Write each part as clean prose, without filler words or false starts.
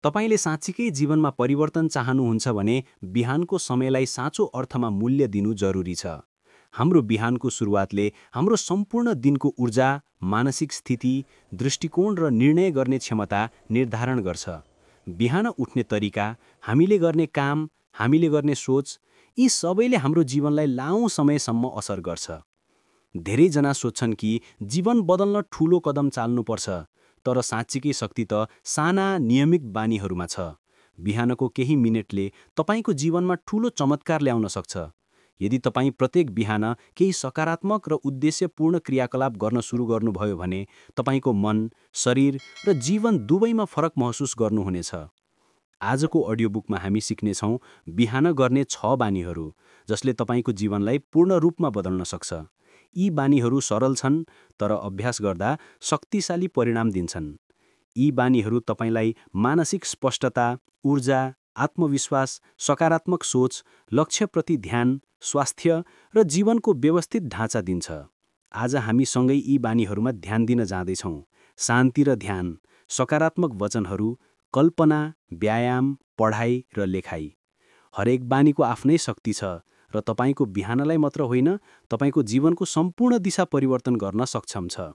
तपाईले साँच्चीकै जीवनमा परिवर्तन चाहनुहुन्छ भने बिहानको समयलाई साँचो अर्थमा मूल्य दिनु जरुरी छ। हाम्रो बिहानको सुरुवातले हाम्रो सम्पूर्ण दिनको ऊर्जा, मानसिक स्थिति, दृष्टिकोण र निर्णय गर्ने क्षमता निर्धारण गर्छ। बिहान उठ्ने तरिका, हामीले गर्ने काम, हामीले गर्ने सोच, यी सबैले हाम्रो जीवनलाई लामो समयसम्म असर गर्छ। धेरैजना सोच्छन् कि जीवन बदल्न ठूलो कदम चाल्नुपर्छ, तर साँच्चीकै शक्ति त साना नियमित बानीहरूमा छ। बिहानको केही मिनेटले तपाईको जीवनमा ठूलो चमत्कार ल्याउन सक्छ। यदि तपाईं प्रत्येक बिहान केही सकारात्मक र उद्देश्यपूर्ण क्रियाकलाप गर्न सुरु गर्नुभयो भने तपाईको मन, शरीर र जीवन दुवैमा फरक महसुस गर्नुहुनेछ। आजको अडियो बुकमा हामी सिक्नेछौँ बिहान गर्ने 6 बानीहरू, जसले तपाईको जीवनलाई पूर्ण रूपमा बदल्न सक्छ। यी बानीहरू सरल छन्, तर अभ्यास गर्दा शक्तिशाली परिणाम दिन्छन्। यी बानीहरू तपाईलाई मानसिक स्पष्टता, ऊर्जा, आत्मविश्वास, सकारात्मक सोच, लक्ष्यप्रति ध्यान, स्वास्थ्य र जीवनको व्यवस्थित ढाँचा दिन्छ। आज हामी सँगै यी बानीहरूमा ध्यान दिन जाँदैछौँ। शान्ति र ध्यान, सकारात्मक वचनहरू, कल्पना, व्यायाम, पढाइ र लेखाइ। हरेक बानीको आफ्नै शक्ति छ र तपाईको बिहानलाई मात्र होइन, तपाईको जीवनको सम्पूर्ण दिशा परिवर्तन गर्न सक्षम छ।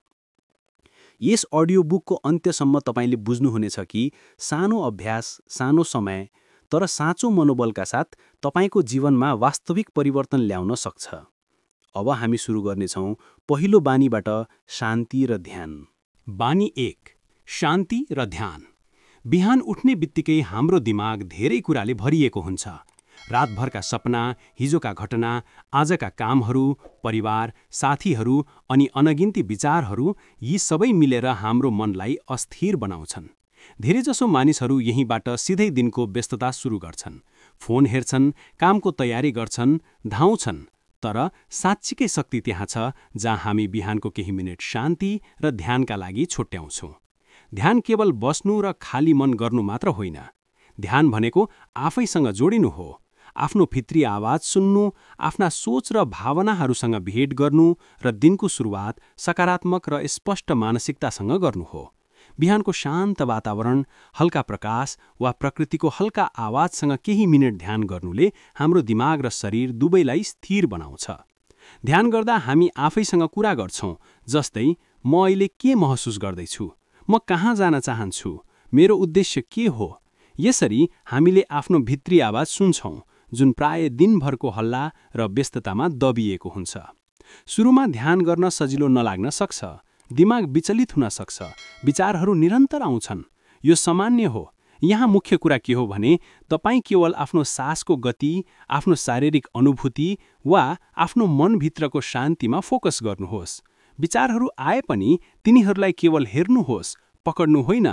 यस अडियो बुकको अन्त्यसम्म तपाईले बुझ्नुहुनेछ कि सानो अभ्यास, सानो समय, तर साँचो मनोबलका साथ तपाईको जीवनमा वास्तविक परिवर्तन ल्याउन सक्छ। अब हामी सुरु गर्नेछौँ पहिलो बानीबाट, शान्ति र ध्यान। बानी 1, शान्ति र ध्यान। बिहान उठ्ने बित्तिकै हाम्रो दिमाग धेरै कुराले भरिएको हुन्छ। रातभरका सपना, हिजोका घटना, आजका कामहरू, परिवार, साथीहरू अनि अनगिन्ती विचारहरू, यी सबै मिलेर हाम्रो मनलाई अस्थिर बनाउँछन्। धेरैजसो मानिसहरू यहीँबाट सिधै दिनको व्यस्तता सुरु गर्छन्। फोन हेर्छन्, कामको तयारी गर्छन्, धाउँछन्। तर साँच्चीकै शक्ति त्यहाँ छ जहाँ हामी बिहानको केही मिनेट शान्ति र ध्यानका लागि छुट्याउँछौँ। ध्यान केवल बस्नु र खाली मन गर्नु मात्र होइन। ध्यान भनेको आफैसँग जोडिनु हो। आफ्नो भित्री आवाज सुन्नु, आफ्ना सोच र भावनाहरूसँग भेट गर्नु र दिनको सुरुवात सकारात्मक र स्पष्ट मानसिकतासँग गर्नु हो। बिहानको शान्त वातावरण, हल्का प्रकाश वा प्रकृतिको हल्का आवाजसँग केही मिनेट ध्यान गर्नुले हाम्रो दिमाग र शरीर दुवैलाई स्थिर बनाउँछ। ध्यान गर्दा हामी आफैसँग कुरा गर्छौँ, जस्तै म अहिले के महसुस गर्दैछु, म कहाँ जान चाहन्छु, मेरो उद्देश्य के हो। यसरी हामीले आफ्नो भित्री आवाज सुन्छौँ, जुन प्राय दिनभरको हल्ला र व्यस्ततामा दबिएको हुन्छ। सुरुमा ध्यान गर्न सजिलो नलाग्न सक्छ। दिमाग विचलित हुन सक्छ, विचारहरू निरन्तर आउँछन्। यो सामान्य हो। यहाँ मुख्य कुरा के हो भने तपाईँ केवल आफ्नो सासको गति, आफ्नो शारीरिक अनुभूति वा आफ्नो मनभित्रको शान्तिमा फोकस गर्नुहोस्। विचारहरू आए पनि तिनीहरूलाई केवल हेर्नुहोस्, पकड्नु होइन।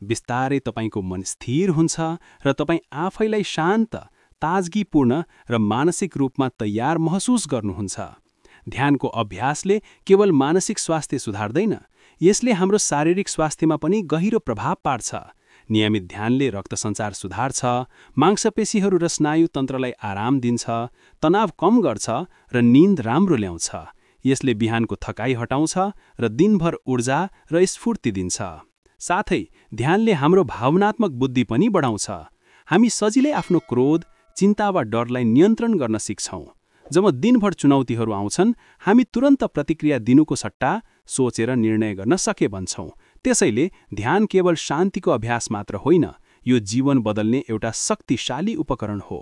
बिस्तारै तपाईको मन स्थिर हुन्छ र तपाईँ आफैलाई शान्त, ताजगीपूर्ण र मानसिक रूपमा तयार महसुस गर्नुहुन्छ। ध्यानको अभ्यासले केवल मानसिक स्वास्थ्य सुधार्दैन, यसले हाम्रो शारीरिक स्वास्थ्यमा पनि गहिरो प्रभाव पार्छ। नियमित ध्यानले रक्त सञ्चार सुधार्छ, मांसपेशीहरू र स्नायु तन्त्रलाई आराम दिन्छ, तनाव कम गर्छ र निन्द राम्रो ल्याउँछ। यसले बिहानको थकाइ हटाउँछ र दिनभर ऊर्जा र स्फूर्ति दिन्छ। साथै ध्यानले हाम्रो भावनात्मक बुद्धि पनि बढाउँछ। हामी सजिलै आफ्नो क्रोध, चिन्ता वा डरलाई नियन्त्रण गर्न सिक्छौँ। जब दिनभर चुनौतीहरू आउँछन्, हामी तुरन्त प्रतिक्रिया दिनुको सट्टा सोचेर निर्णय गर्न सके भन्छौँ। त्यसैले ध्यान केवल शान्तिको अभ्यास मात्र होइन, यो जीवन बदल्ने एउटा शक्तिशाली उपकरण हो।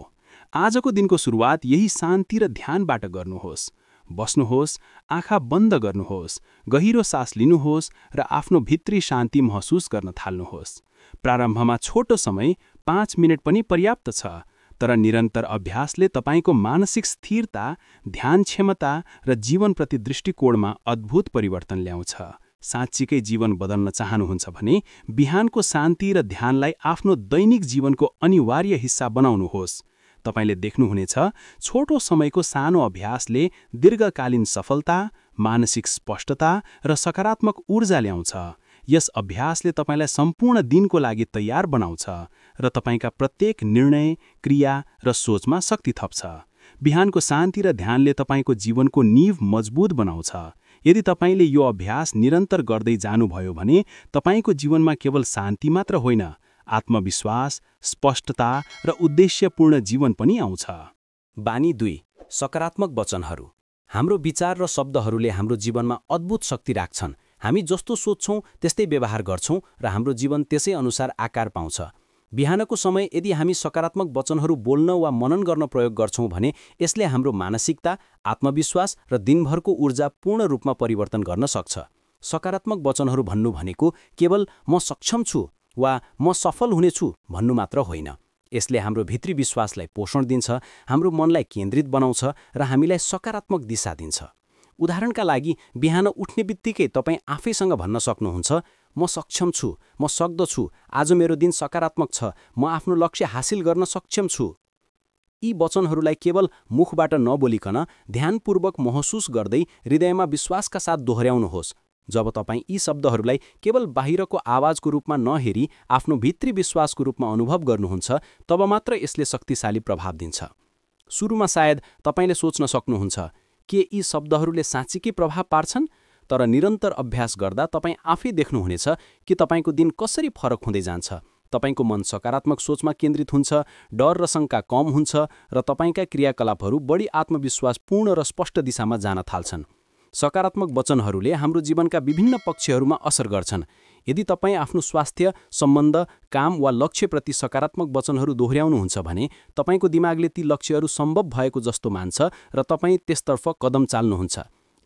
आजको दिनको सुरुवात यही शान्ति र ध्यानबाट गर्नुहोस्। बस्नुहोस्, आँखा बन्द गर्नुहोस्, गहिरो सास लिनुहोस् र आफ्नो भित्री शान्ति महसुस गर्न थाल्नुहोस्। प्रारम्भमा छोटो समय 5 मिनेट पनि पर्याप्त छ, तर निरन्तर अभ्यासले तपाईको मानसिक स्थिरता, ध्यान क्षमता र जीवनप्रति दृष्टिकोणमा अद्भुत परिवर्तन ल्याउँछ। साँच्चीकै जीवन बदल्न चाहनुहुन्छ भने बिहानको शान्ति र ध्यानलाई आफ्नो दैनिक जीवनको अनिवार्य हिस्सा बनाउनुहोस्। तपाईले देख्नुहुनेछ, छोटो समयको सानो अभ्यासले दीर्घकालीन सफलता, मानसिक स्पष्टता र सकारात्मक ऊर्जा ल्याउँछ। यस अभ्यासले तपाईलाई सम्पूर्ण दिनको लागि तयार बनाउँछ र तपाईका प्रत्येक निर्णय, क्रिया र सोचमा शक्ति थप्छ। बिहानको शान्ति र ध्यानले तपाईको जीवनको नींव मजबुत बनाउँछ। यदि तपाईले यो अभ्यास निरन्तर गर्दै जानुभयो भने तपाईको जीवनमा केवल शान्ति मात्र होइन, आत्मविश्वास, स्पष्टता र उद्देश्यपूर्ण जीवन पनि आउँछ। बानी 2 सकारात्मक वचनहरू। हाम्रो विचार र शब्दहरूले हाम्रो जीवनमा अद्भुत शक्ति राख्छन्। हामी जस्तो सोच्छौँ त्यस्तै व्यवहार गर्छौँ र हाम्रो जीवन त्यसै अनुसार आकार पाउँछ। बिहानको समय यदि हामी सकारात्मक वचनहरू बोल्न वा मनन गर्न प्रयोग गर्छौँ भने यसले हाम्रो मानसिकता, आत्मविश्वास र दिनभरको ऊर्जा पूर्ण रूपमा परिवर्तन गर्न सक्छ। सकारात्मक वचनहरू भन्नु भनेको केवल म सक्षम छु वा म सफल हुनेछु भन्नु मात्र होइन। यसले हाम्रो भित्री विश्वासलाई पोषण दिन्छ, हाम्रो मनलाई केन्द्रित बनाउँछ र हामीलाई सकारात्मक दिशा दिन्छ। उदाहरणका लागि, बिहान उठ्ने बित्तिकै तपाईँ आफैसँग भन्न सक्नुहुन्छ, म सक्षम छु, म सक्दछु, आज मेरो दिन सकारात्मक छ, म आफ्नो लक्ष्य हासिल गर्न सक्षम छु। यी वचनहरूलाई केवल मुखबाट नबोलिकन ध्यानपूर्वक महसुस गर्दै हृदयमा विश्वासका साथ दोहोर्याउनुहोस्। जब तपाईँ यी शब्दहरूलाई केवल बाहिरको आवाजको रूपमा नहेरी आफ्नो भित्री विश्वासको रूपमा अनुभव गर्नुहुन्छ, तब मात्र यसले शक्तिशाली प्रभाव दिन्छ। सुरुमा सायद तपाईँले सोच्न सक्नुहुन्छ, के यी शब्दहरूले साँच्चीकै प्रभाव पार्छन्? तर निरन्तर अभ्यास गर्दा तपाईँ आफै देख्नुहुनेछ कि तपाईँको दिन कसरी फरक हुँदै जान्छ। तपाईँको मन सकारात्मक सोचमा केन्द्रित हुन्छ, डर र शङ्का कम हुन्छ र तपाईँका क्रियाकलापहरू बढी आत्मविश्वासपूर्ण र स्पष्ट दिशामा जान थाल्छन्। सकारात्मक वचनहरूले हाम्रो जीवनका विभिन्न पक्षहरूमा असर गर्छन्। यदि तपाईँ आफ्नो स्वास्थ्य, सम्बन्ध, काम वा लक्ष्यप्रति सकारात्मक वचनहरू दोहोर्याउनुहुन्छ भने तपाईँको दिमागले ती लक्ष्यहरू सम्भव भएको जस्तो मान्छ र तपाईँ त्यसतर्फ कदम चाल्नुहुन्छ।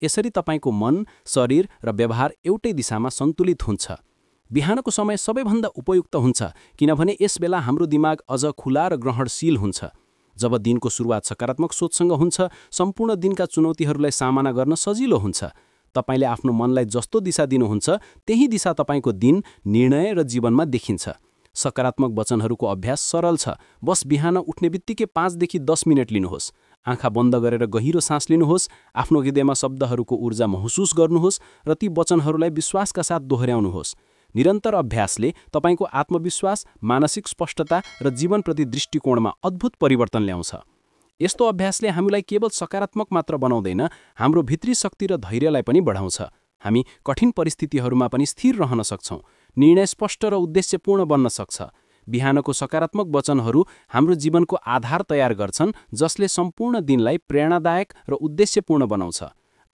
यसरी तपाईँको मन, शरीर र व्यवहार एउटै दिशामा सन्तुलित हुन्छ। बिहानको समय सबैभन्दा उपयुक्त हुन्छ किनभने यसबेला हाम्रो दिमाग अझ खुला र ग्रहणशील हुन्छ। जब दिनको सुरुवात सकारात्मक सोचसँग हुन्छ, सम्पूर्ण दिनका चुनौतीहरूलाई सामना गर्न सजिलो हुन्छ। तपाईँले आफ्नो मनलाई जस्तो दिशा दिनुहुन्छ त्यही दिशा तपाईँको दिन, निर्णय र जीवनमा देखिन्छ। सकारात्मक वचनहरूको अभ्यास सरल छ। बस बिहान उठ्ने बित्तिकै 5 देखि 10 मिनट लिनुहोस्। आँखा बन्द गरेर गहिरो सास लिनुहोस्, आफ्नो हृदयमा शब्दहरूको ऊर्जा महसुस गर्नुहोस् र ती वचनहरूलाई विश्वासका साथ दोहोर्याउनुहोस्। निरन्तर अभ्यासले तपाईँको आत्मविश्वास, मानसिक स्पष्टता र जीवनप्रति दृष्टिकोणमा अद्भुत परिवर्तन ल्याउँछ। यस्तो अभ्यासले हामीलाई केवल सकारात्मक मात्र बनाउँदैन, हाम्रो भित्री शक्ति र धैर्यलाई पनि बढाउँछ। हामी कठिन परिस्थितिहरूमा पनि स्थिर रहन सक्छौँ, निर्णय स्पष्ट र उद्देश्यपूर्ण बन्न सक्छ। बिहानको सकारात्मक वचनहरू हाम्रो जीवनको आधार तयार गर्छन्, जसले सम्पूर्ण दिनलाई प्रेरणादायक र उद्देश्यपूर्ण बनाउँछ।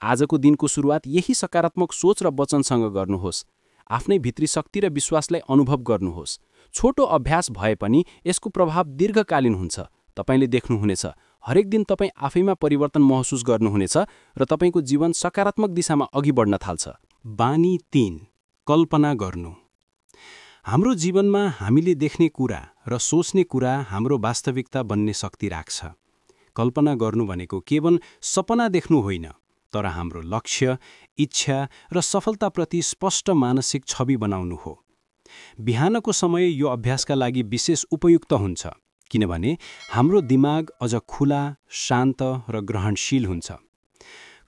आजको दिनको सुरुवात यही सकारात्मक सोच र वचनसँग गर्नुहोस्। आफ्नै भित्री शक्ति र विश्वासलाई अनुभव गर्नुहोस्। छोटो अभ्यास भए पनि यसको प्रभाव दीर्घकालीन हुन्छ। तपाईँले देख्नुहुनेछ, हरेक दिन तपाईँ आफैमा परिवर्तन महसुस गर्नुहुनेछ र तपाईँको जीवन सकारात्मक दिशामा अघि बढ्न थाल्छ। बानी 3 कल्पना गर्नु। हाम्रो जीवनमा हामीले देख्ने कुरा र सोच्ने कुरा हाम्रो वास्तविकता बन्ने शक्ति राख्छ। कल्पना गर्नु भनेको केवल सपना देख्नु होइन, तर हाम्रो लक्ष्य, इच्छा र सफलताप्रति स्पष्ट मानसिक छवि बनाउनु हो। बिहानको समय यो अभ्यासका लागि विशेष उपयुक्त हुन्छ किनभने हाम्रो दिमाग अझ खुला, शान्त र ग्रहणशील हुन्छ।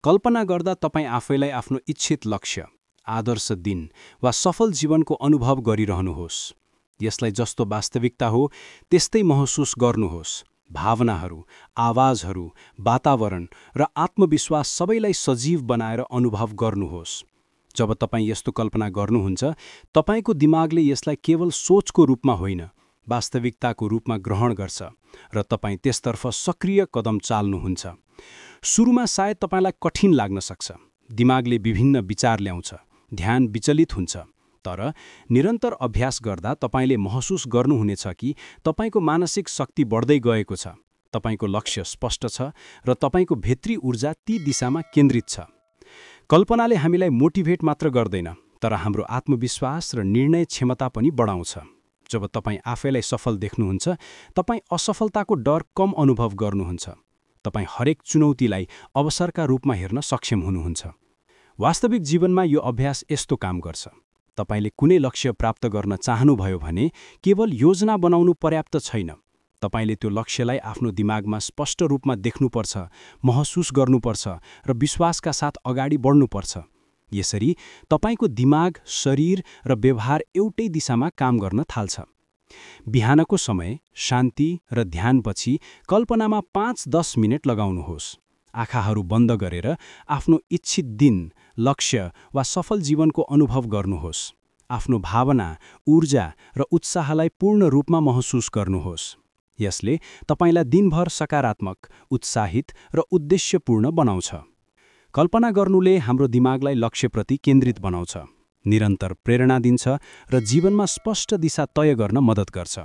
कल्पना गर्दा तपाईँ आफैलाई आफ्नो इच्छित लक्ष्य, आदर्श दिन वा सफल जीवनको अनुभव गरिरहनुहोस्। यसलाई जस्तो वास्तविकता हो त्यस्तै महसुस गर्नुहोस्। भावनाहरू, आवाजहरू, वातावरण र आत्मविश्वास सबैलाई सजीव बनाएर अनुभव गर्नुहोस्। जब तपाईँ यस्तो कल्पना गर्नुहुन्छ, तपाईँको दिमागले यसलाई केवल सोचको रूपमा होइन, वास्तविकताको रूपमा ग्रहण गर्छ र तपाईँ त्यसतर्फ सक्रिय कदम चाल्नुहुन्छ। सुरुमा सायद तपाईँलाई कठिन लाग्न सक्छ। दिमागले विभिन्न विचार ल्याउँछ, ध्यान विचलित हुन्छ। तर निरन्तर अभ्यास गर्दा तपाईँले महसुस गर्नुहुनेछ कि तपाईँको मानसिक शक्ति बढ्दै गएको छ, तपाईँको लक्ष्य स्पष्ट छ र तपाईँको भित्री ऊर्जा ती दिशामा केन्द्रित छ। कल्पनाले हामीलाई मोटिभेट मात्र गर्दैन, तर हाम्रो आत्मविश्वास र निर्णय क्षमता पनि बढाउँछ। जब तपाईँ आफैलाई सफल देख्नुहुन्छ, तपाईँ असफलताको डर कम अनुभव गर्नुहुन्छ। तपाईँ हरेक चुनौतीलाई अवसरका रूपमा हेर्न सक्षम हुनुहुन्छ। वास्तविक जीवनमा यो अभ्यास यस्तो काम गर्छ। तपाईले कुनै लक्ष्य प्राप्त गर्न चाहनुभयो भने केवल योजना बनाउनु पर्याप्त छैन। तपाईले त्यो लक्ष्यलाई आफ्नो दिमागमा स्पष्ट रूपमा देख्नुपर्छ, महसुस गर्नुपर्छ र विश्वासका साथ अगाडि बढ्नुपर्छ। यसरी तपाईको दिमाग, शरीर र व्यवहार एउटै दिशामा काम गर्न थाल्छ। बिहानको समय शान्ति र ध्यानपछि कल्पनामा 5-10 मिनट लगाउनुहोस्। आँखाहरू बन्द गरेर आफ्नो इच्छित दिन, लक्ष्य वा सफल जीवनको अनुभव गर्नुहोस्। आफ्नो भावना, ऊर्जा र उत्साहलाई पूर्ण रूपमा महसुस गर्नुहोस्। यसले तपाईंलाई दिनभर सकारात्मक, उत्साहित र उद्देश्यपूर्ण बनाउँछ। कल्पना गर्नुले हाम्रो दिमागलाई लक्ष्यप्रति केन्द्रित बनाउँछ, निरन्तर प्रेरणा दिन्छ र जीवनमा स्पष्ट दिशा तय गर्न मद्दत गर्छ।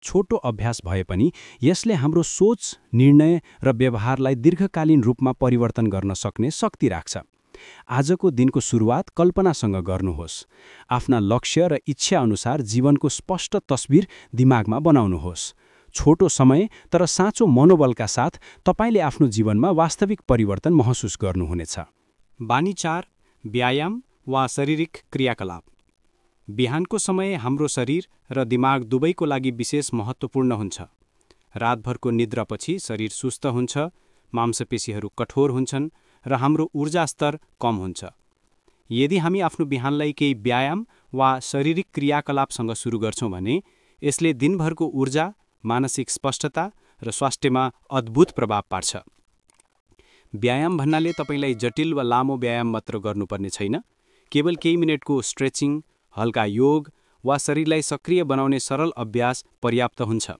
छोटो अभ्यास भए पनि यसले हाम्रो सोच, निर्णय र व्यवहारलाई दीर्घकालीन रूपमा परिवर्तन गर्न सक्ने शक्ति राख्छ। आजको दिनको सुरुवात कल्पनासँग गर्नुहोस्। आफ्ना लक्ष्य र इच्छा अनुसार जीवनको स्पष्ट तस्बिर दिमागमा बनाउनुहोस्। छोटो समय तर साँचो मनोबलका साथ तपाईले आफ्नो जीवनमा वास्तविक परिवर्तन महसुस गर्नुहुनेछ। बानी 4, व्यायाम वा शारीरिक क्रियाकलाप। बिहानको समय हाम्रो शरीर र दिमाग दुवैको लागि विशेष महत्त्वपूर्ण हुन्छ। रातभरको निद्रापछि शरीर सुस्त हुन्छ, मांसपेशीहरू कठोर हुन्छन् र हाम्रो ऊर्जा स्तर कम हुन्छ। यदि हामी आफ्नो बिहानलाई केही व्यायाम वा शारीरिक क्रियाकलापसँग सुरु गर्छौं भने यसले दिनभरको ऊर्जा, मानसिक स्पष्टता र स्वास्थ्यमा अद्भुत प्रभाव पार्छ। व्यायाम भन्नाले तपाईलाई जटिल वा लामो व्यायाम मात्र गर्नुपर्ने छैन। केवल केही मिनेटको स्ट्रेचिङ, हल्का योग वा शरीरलाई सक्रिय बनाउने सरल अभ्यास पर्याप्त हुन्छ।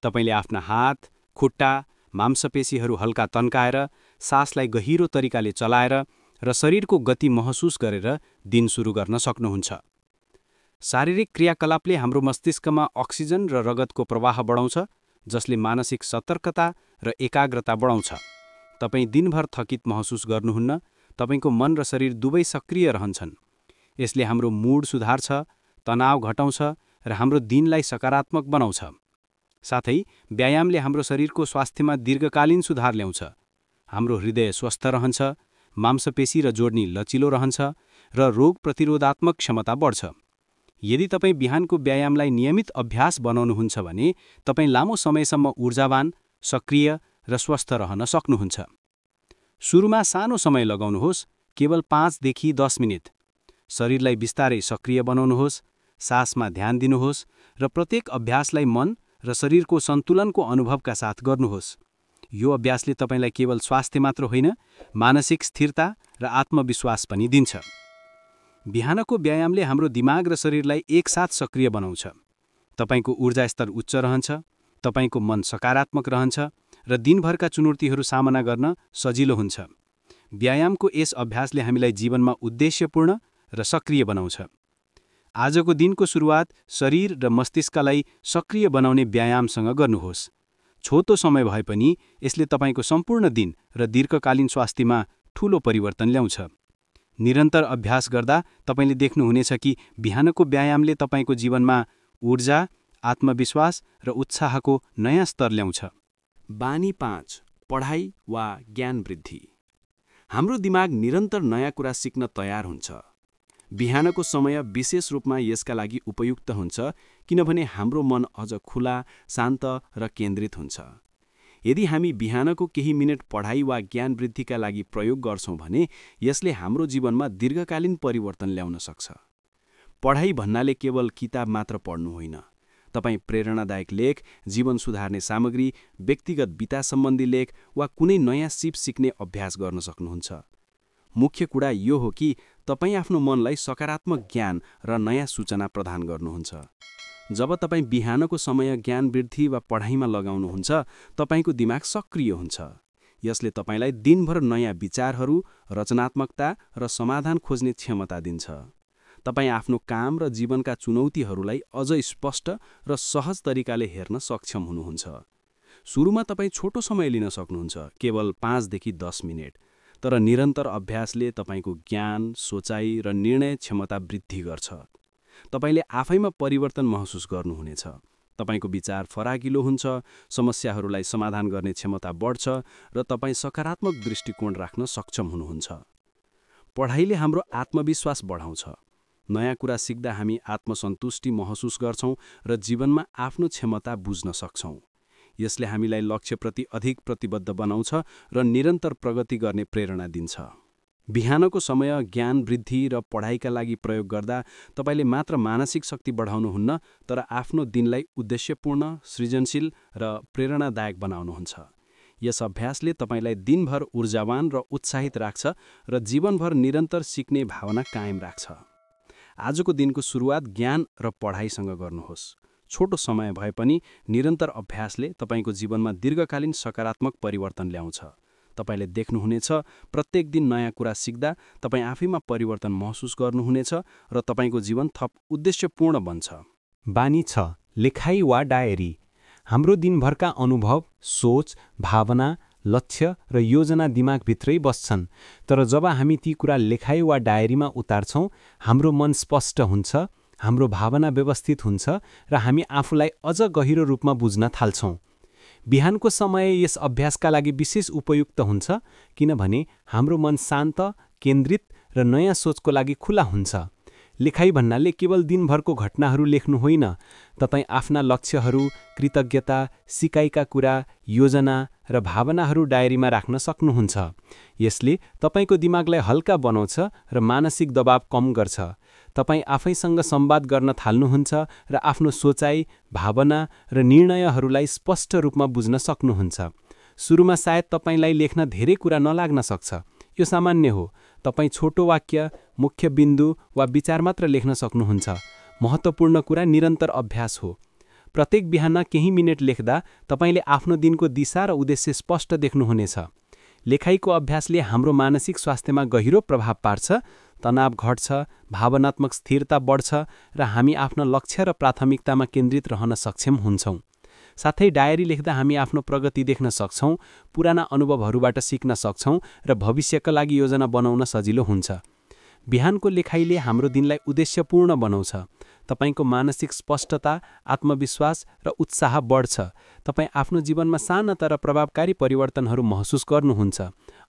तपाईले आफ्ना हात, खुट्टा, मांसपेशीहरू हल्का तन्काएर, सासलाई गहिरो तरिकाले चलाएर र शरीरको गति महसुस गरेर दिन सुरु गर्न सक्नुहुन्छ। शारीरिक क्रियाकलापले हाम्रो मस्तिष्कमा अक्सिजन र रगतको प्रवाह बढाउँछ, जसले मानसिक सतर्कता र एकाग्रता बढाउँछ। तपाईँ दिनभर थकित महसुस गर्नुहुन्न, तपाईंको मन र शरीर दुवै सक्रिय रहन्छन्। यसले हाम्रो मुड सुधार्छ, तनाव घटाउँछ र हाम्रो दिनलाई सकारात्मक बनाउँछ। साथै व्यायामले हाम्रो शरीरको स्वास्थ्यमा दीर्घकालीन सुधार ल्याउँछ। हाम्रो हृदय स्वस्थ रहन्छ, मांसपेशी र जोड्नी लचिलो रहन्छ र रोग प्रतिरोधात्मक क्षमता बढ्छ। यदि तपाईँ बिहानको व्यायामलाई नियमित अभ्यास बनाउनुहुन्छ भने तपाईँ लामो समयसम्म ऊर्जावान, सक्रिय र स्वस्थ रहन सक्नुहुन्छ। सुरुमा सानो समय लगाउनुहोस्, केवल 5 देखि 10 मिनेट। शरीरलाई बिस्तारै सक्रिय बनाउनुहोस्, सासमा ध्यान दिनुहोस् र प्रत्येक अभ्यासलाई मन र शरीरको सन्तुलनको अनुभवका साथ गर्नुहोस्। यो अभ्यासले तपाईलाई केवल स्वास्थ्य मात्र होइन, मानसिक स्थिरता र आत्मविश्वास पनि दिन्छ। बिहानको व्यायामले हाम्रो दिमाग र शरीरलाई एकसाथ सक्रिय बनाउँछ। तपाईको ऊर्जा स्तर उच्च रहन्छ, तपाईको मन सकारात्मक रहन्छ र दिनभरका चुनौतीहरू सामना गर्न सजिलो हुन्छ। व्यायामको यस अभ्यासले हामीलाई जीवनमा उद्देश्यपूर्ण र सक्रिय बनाउँछ। आजको दिनको सुरुवात शरीर र मस्तिष्कलाई सक्रिय बनाउने व्यायामसँग गर्नुहोस्। छोटो समय भए पनि यसले तपाईको सम्पूर्ण दिन र दीर्घकालीन स्वास्थ्यमा ठूलो परिवर्तन ल्याउँछ। निरन्तर अभ्यास गर्दा तपाईले देख्नुहुनेछ कि बिहानको व्यायामले तपाईको जीवनमा ऊर्जा, आत्मविश्वास र उत्साहको नयाँ स्तर ल्याउँछ। बानी 5, पढाइ वा ज्ञान वृद्धि। हाम्रो दिमाग निरन्तर नयाँ कुरा सिक्न तयार हुन्छ। बिहानको समय विशेष रूपमा यसका लागि उपयुक्त हुन्छ किनभने हाम्रो मन अझ खुला, शान्त र केन्द्रित हुन्छ। यदि हामी बिहानको केही मिनेट पढाइ वा ज्ञान वृद्धिका लागि प्रयोग गर्छौं भने यसले हाम्रो जीवनमा दीर्घकालीन परिवर्तन ल्याउन सक्छ। पढाइ भन्नाले केवल किताब मात्र पढ्नु होइन। तपाईँ प्रेरणादायक लेख, जीवन सुधार्ने सामग्री, व्यक्तिगत विकास सम्बन्धी लेख वा कुनै नयाँ सिप सिक्ने अभ्यास गर्न सक्नुहुन्छ। मुख्य कुरा यो हो कि तपाईँ आफ्नो मनलाई सकारात्मक ज्ञान र नयाँ सूचना प्रदान गर्नुहुन्छ। जब तपाईँ बिहानको समय ज्ञान वृद्धि वा पढाइमा लगाउनुहुन्छ, तपाईको दिमाग सक्रिय हुन्छ। यसले तपाईलाई दिनभर नयाँ विचारहरू, रचनात्मकता र समाधान खोज्ने क्षमता दिन्छ। तपाईँ आफ्नो काम र जीवनका चुनौतीहरूलाई अझ स्पष्ट र सहज तरिकाले हेर्न सक्षम हुनुहुन्छ। सुरुमा तपाईँ छोटो समय लिन सक्नुहुन्छ, केवल 5 देखि 10 मिनेट, तर निरन्तर अभ्यासले तपाईको ज्ञान, सोचाइ र निर्णय क्षमता वृद्धि गर्छ। तपाईले आफैमा परिवर्तन महसुस गर्नुहुनेछ। तपाईको विचार फराकिलो हुन्छ, समस्याहरूलाई समाधान गर्ने क्षमता बढ्छ र तपाईँ सकारात्मक दृष्टिकोण राख्न सक्षम हुनुहुन्छ। पढाइले हाम्रो आत्मविश्वास बढाउँछ। नयाँ कुरा सिक्दा हामी आत्मसन्तुष्टि महसुस गर्छौं र जीवनमा आफ्नो क्षमता बुझ्न सक्छौं। यसले हामीलाई लक्ष्यप्रति अधिक प्रतिबद्ध बनाउँछ र निरन्तर प्रगति गर्ने प्रेरणा दिन्छ। बिहानको समय ज्ञान वृद्धि र पढाइका लागि प्रयोग गर्दा तपाईले मात्र मानसिक शक्ति बढाउनुहुन्न, तर आफ्नो दिनलाई उद्देश्यपूर्ण, सृजनशील र प्रेरणादायक बनाउनुहुन्छ। यस अभ्यासले तपाईलाई दिनभर ऊर्जावान र उत्साहित राख्छ र जीवनभर निरन्तर सिक्ने भावना कायम राख्छ। आजको दिनको सुरुवात ज्ञान र पढाइसँग गर्नुहोस्। छोटो समय भए पनि निरन्तर अभ्यासले तपाईँको जीवनमा दीर्घकालीन सकारात्मक परिवर्तन ल्याउँछ। तपाईँले देख्नुहुनेछ प्रत्येक दिन नयाँ कुरा सिक्दा तपाईँ आफैमा परिवर्तन महसुस गर्नुहुनेछ र तपाईँको जीवन थप उद्देश्यपूर्ण बन्छ। बानी 6 लेखाइ वा डायरी। हाम्रो दिनभरका अनुभव, सोच, भावना, लक्ष्य र योजना दिमागभित्रै बस्छन्, तर जब हामी ती कुरा लेखाइ वा डायरीमा उतार्छौँ, हाम्रो मन स्पष्ट हुन्छ, हाम्रो भावना व्यवस्थित हुन्छ र हामी आफूलाई अझ गहिरो रूपमा बुझ्न थाल्छौँ। बिहानको समय यस अभ्यासका लागि विशेष उपयुक्त हुन्छ किनभने हाम्रो मन शान्त, केन्द्रित र नयाँ सोचको लागि खुला हुन्छ। लेखाइ भन्नाले केवल दिनभरको घटनाहरू लेख्नु होइन, तपाईँ आफ्ना लक्ष्यहरू, कृतज्ञता, सिकाइका कुरा, योजना र भावनाहरू डायरीमा राख्न सक्नुहुन्छ। यसले तपाईँको दिमागलाई हल्का बनाउँछ र मानसिक दबाव कम गर्छ। तपाईँ आफैसँग संवाद गर्न थाल्नुहुन्छ र आफ्नो सोचाइ, भावना र निर्णयहरूलाई स्पष्ट रूपमा बुझ्न सक्नुहुन्छ। सुरुमा सायद तपाईँलाई लेख्न धेरै कुरा नलाग्न सक्छ। यो सामान्य हो। तपाईँ छोटो वाक्य, मुख्य बिन्दु वा विचार मात्र लेख्न सक्नुहुन्छ। महत्त्वपूर्ण कुरा निरन्तर अभ्यास हो। प्रत्येक बिहान केही मिनेट लेख्दा तपाईँले आफ्नो दिनको दिशा र उद्देश्य स्पष्ट देख्नुहुनेछ। लेखाइको अभ्यासले हाम्रो मानसिक स्वास्थ्यमा गहिरो प्रभाव पार्छ, तनाव घट्छ, भावनात्मक स्थिरता बढ्छ र हामी आफ्ना लक्ष्य र प्राथमिकतामा केन्द्रित रहन सक्षम हुन्छौँ। साथै डायरी लेख्दा हामी आफ्नो प्रगति देख्न सक्छौँ, पुराना अनुभवहरूबाट सिक्न सक्छौँ र भविष्यका लागि योजना बनाउन सजिलो हुन्छ। बिहानको लेखाइले हाम्रो दिनलाई उद्देश्यपूर्ण बनाउँछ। तपाईँको मानसिक स्पष्टता, आत्मविश्वास र उत्साह बढ्छ। तपाईँ आफ्नो जीवनमा साना तर प्रभावकारी परिवर्तनहरू महसुस गर्नुहुन्छ।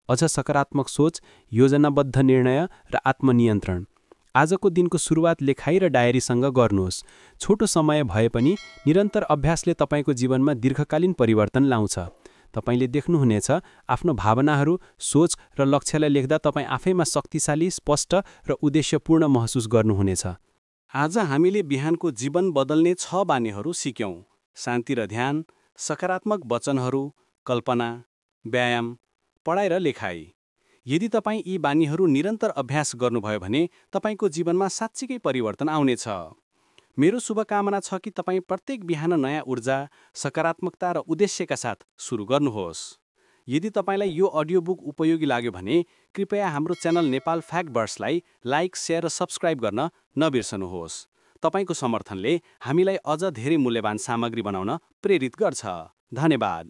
अझ सकारात्मक सोच, योजनाबद्ध निर्णय र आत्मनियन्त्रण। आजको दिनको सुरुवात लेखाइ र डायरीसँग गर्नुहोस्। छोटो समय भए पनि निरन्तर अभ्यासले तपाईँको जीवनमा दीर्घकालीन परिवर्तन ल्याउँछ। तपाईँले देख्नुहुनेछ आफ्नो भावनाहरू, सोच र लक्ष्यलाई लेख्दा तपाईँ आफैमा शक्तिशाली, स्पष्ट र उद्देश्यपूर्ण महसुस गर्नुहुनेछ। आज हामीले बिहानको जीवन बदल्ने 6 बानीहरू सिक्यौँ। शान्ति र ध्यान, सकारात्मक वचनहरू, कल्पना, व्यायाम, पढाइ र लेखाइ। यदि तपाईँ यी बानीहरू निरन्तर अभ्यास गर्नुभयो भने तपाईँको जीवनमा साँच्चीकै परिवर्तन आउनेछ। मेरो शुभकामना छ कि तपाईँ प्रत्येक बिहान नयाँ ऊर्जा, सकारात्मकता र उद्देश्यका साथ सुरु गर्नुहोस्। यदि तपाईँलाई यो अडियो बुक उपयोगी लाग्यो भने कृपया हाम्रो च्यानल नेपाल फ्याक्टबर्सलाई लाइक, शेयर र सब्स्क्राइब गर्न नबिर्सनुहोस्। तपाईँको समर्थनले हामीलाई अझ धेरै मूल्यवान सामग्री बनाउन प्रेरित गर्छ। धन्यवाद।